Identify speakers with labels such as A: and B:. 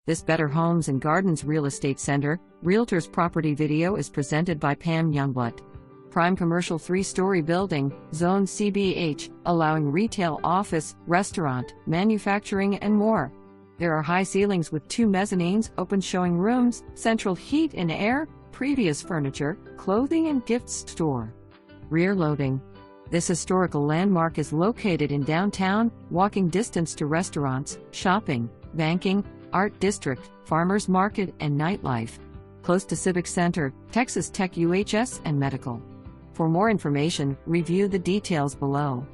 A: This Better Homes and Gardens Real Estate Center, Realtors property video is presented by Pam Yungblut. Prime commercial 3-story building, Zone CBH, allowing retail, office, restaurant, manufacturing, and more. There are high ceilings with 2 mezzanines, open showing rooms, central heat and air, previous furniture, clothing and gift store. Rear loading. This historical landmark is located in downtown, walking distance to restaurants, shopping, banking, art district, farmers market, and nightlife. Close to Civic Center, Texas Tech UHS and Medical. For more information, review the details below.